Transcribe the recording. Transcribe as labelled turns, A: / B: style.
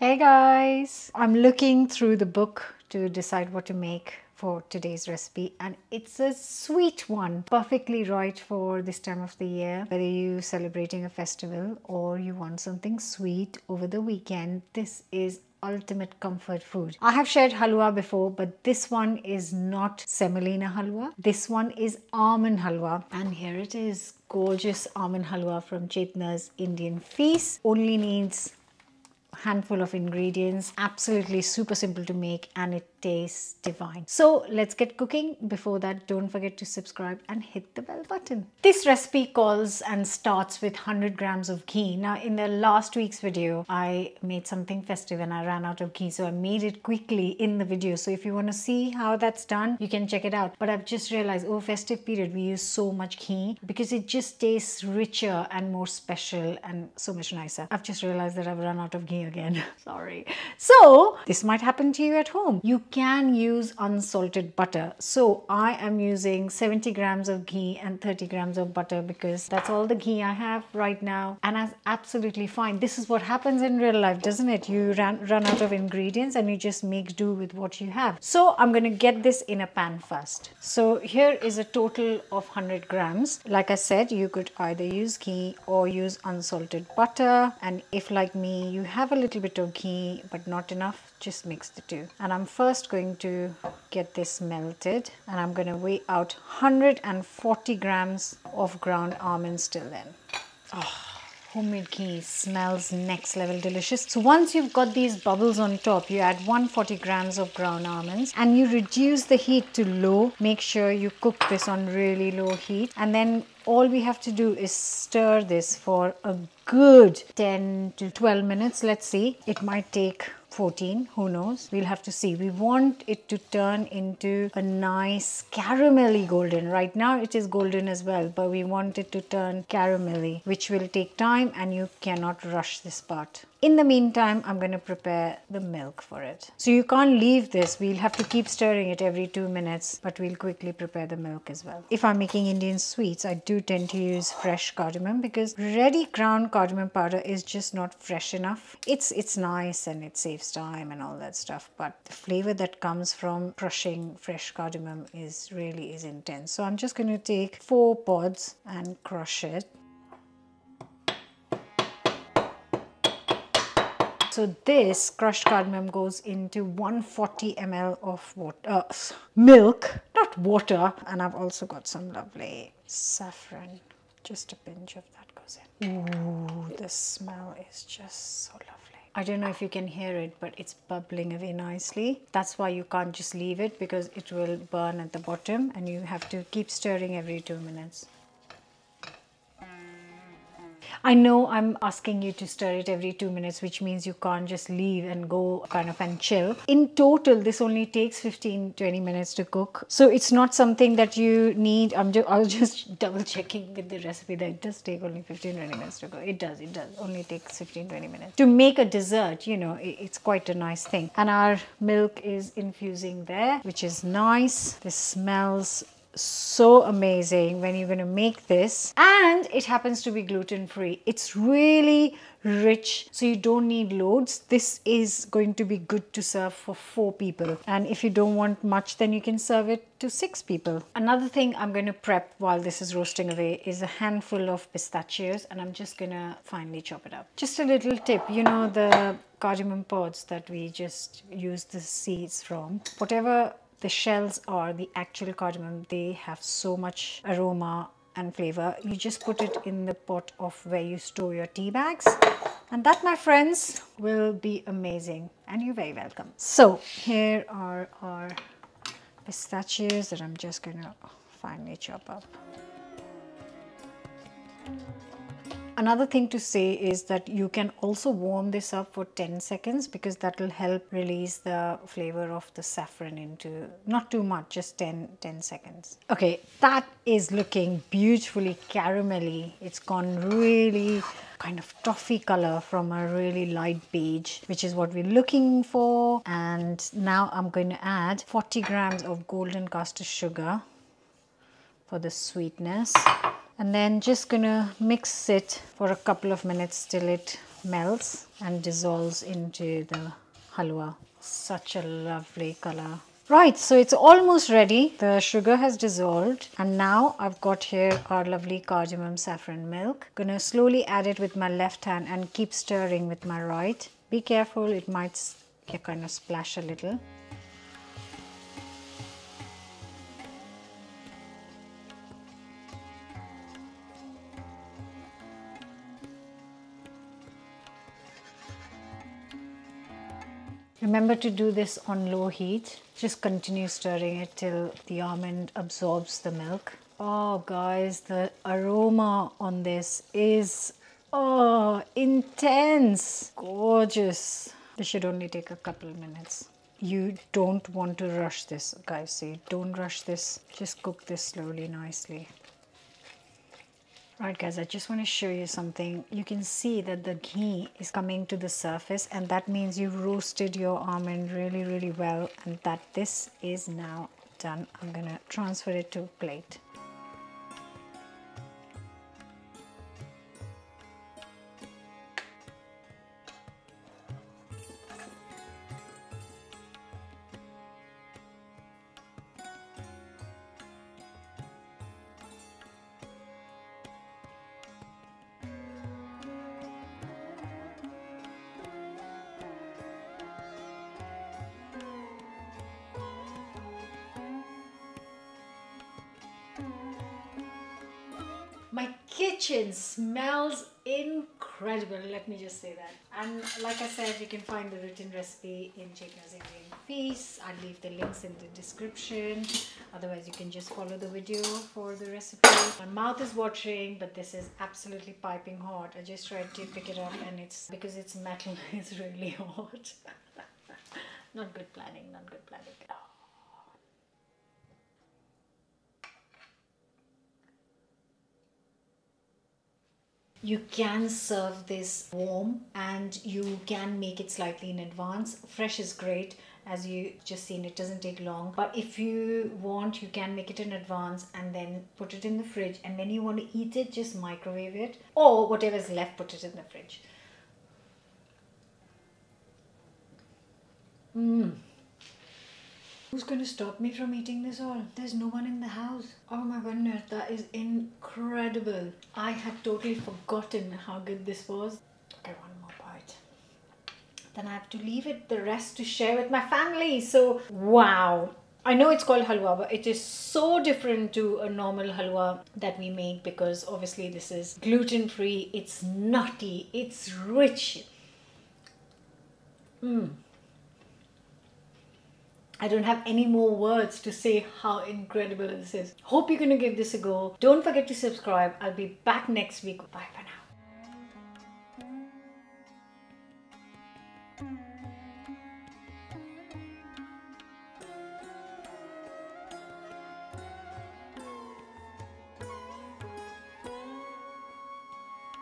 A: Hey guys! I'm looking through the book to decide what to make for today's recipe, and it's a sweet one, perfectly right for this time of the year. Whether you're celebrating a festival or you want something sweet over the weekend, this is ultimate comfort food. I have shared halwa before, but this one is not semolina halwa. This one is almond halwa, and here it is. Gorgeous almond halwa from Chetna's Indian Feast. Only needs handful of ingredients, absolutely super simple to make, and it tastes divine. So let's get cooking. Before that, don't forget to subscribe and hit the bell button. This recipe calls and starts with 100 grams of ghee. Now in the last week's video I made something festive and I ran out of ghee, so I made it quickly in the video. So if you want to see how that's done, you can check it out. But I've just realized, oh, festive period, we use so much ghee because it just tastes richer and more special and so much nicer. I've just realized that I've run out of ghee again. Sorry. So this might happen to you at home. You can use unsalted butter. So I am using 70 grams of ghee and 30 grams of butter because that's all the ghee I have right now, and that's absolutely fine. This is what happens in real life, doesn't it? You run out of ingredients and you just make do with what you have. So I'm going to get this in a pan first. So here is a total of 100 grams. Like I said, you could either use ghee or use unsalted butter, and if like me you have a little bit of ghee but not enough, just mix the two. And I'm first going to get this melted, and I'm going to weigh out 140 grams of ground almonds till then. Oh, homemade ghee smells next level delicious. So once you've got these bubbles on top, you add 140 grams of ground almonds and you reduce the heat to low. Make sure you cook this on really low heat, and then all we have to do is stir this for a good 10 to 12 minutes. Let's see, it might take 14, who knows, we'll have to see. We want it to turn into a nice caramelly golden. Right now it is golden as well, but we want it to turn caramelly, which will take time and you cannot rush this part. In the meantime, I'm going to prepare the milk for it. So you can't leave this. We'll have to keep stirring it every 2 minutes, but we'll quickly prepare the milk as well. If I'm making Indian sweets, I do tend to use fresh cardamom because ready ground cardamom powder is just not fresh enough. It's nice and it saves time and all that stuff, but the flavor that comes from crushing fresh cardamom is really intense. So I'm just going to take 4 pods and crush it. So this crushed cardamom goes into 140 ml of water, milk, not water. And I've also got some lovely saffron. Just a pinch of that goes in. Ooh, the smell is just so lovely. I don't know if you can hear it, but it's bubbling away nicely. That's why you can't just leave it, because it will burn at the bottom and you have to keep stirring every 2 minutes. I know I'm asking you to stir it every 2 minutes, which means you can't just leave and go kind of and chill. In total, this only takes 15-20 minutes to cook. So it's not something that you need. I was just double checking with the recipe that it does take only 15-20 minutes to cook. It does only takes 15-20 minutes. To make a dessert, you know, it's quite a nice thing. And our milk is infusing there, which is nice. This smells so amazing when you're going to make this, and it happens to be gluten-free. It's really rich, so you don't need loads. This is going to be good to serve for 4 people, and if you don't want much, then you can serve it to 6 people. Another thing I'm going to prep while this is roasting away is a handful of pistachios, and I'm just gonna finely chop it up. Just a little tip, you know, the cardamom pods that we just use the seeds from, whatever the shells are, the actual cardamom, they have so much aroma and flavor. You just put it in the pot of where you store your tea bags, and that, my friends, will be amazing, and you're very welcome. So here are our pistachios that I'm just gonna finely chop up. Another thing to say is that you can also warm this up for 10 seconds because that will help release the flavor of the saffron into, not too much, just 10 seconds. Okay, that is looking beautifully caramelly. It's gone really kind of toffee color from a really light beige, which is what we're looking for. And now I'm going to add 40 grams of golden caster sugar for the sweetness. And then just gonna mix it for a couple of minutes till it melts and dissolves into the halwa. Such a lovely color. Right, so it's almost ready. The sugar has dissolved and now I've got here our lovely cardamom saffron milk. Gonna slowly add it with my left hand and keep stirring with my right. Be careful, it might kind of splash a little. Remember to do this on low heat. Just continue stirring it till the almond absorbs the milk. Oh guys, the aroma on this is intense. Gorgeous. This should only take a couple of minutes. You don't want to rush this, guys. So you don't rush this. Just cook this slowly, nicely. Right guys, I just want to show you something. You can see that the ghee is coming to the surface and that means you've roasted your almond really, really well and that this is now done. I'm going to transfer it to a plate. My kitchen smells incredible, let me just say that. And like I said, you can find the written recipe in Chetna's Indian Feast. I'll leave the links in the description. Otherwise, you can just follow the video for the recipe. My mouth is watering, but this is absolutely piping hot. I just tried to pick it up and it's because it's metal, it's really hot. Not good planning, not good planning. You can serve this warm and you can make it slightly in advance. Fresh is great, as you just seen, it doesn't take long. But if you want, you can make it in advance and then put it in the fridge. And when you want to eat it, just microwave it, or whatever's left, put it in the fridge. Who's going to stop me from eating this all? There's no one in the house. Oh my goodness, that is incredible. I had totally forgotten how good this was. Okay, one more bite. Then I have to leave it the rest to share with my family. So, wow. I know it's called halwa, but it is so different to a normal halwa that we make because obviously this is gluten-free. It's nutty. It's rich. I don't have any more words to say how incredible this is. Hope you're going to give this a go. Don't forget to subscribe. I'll be back next week. Bye for now.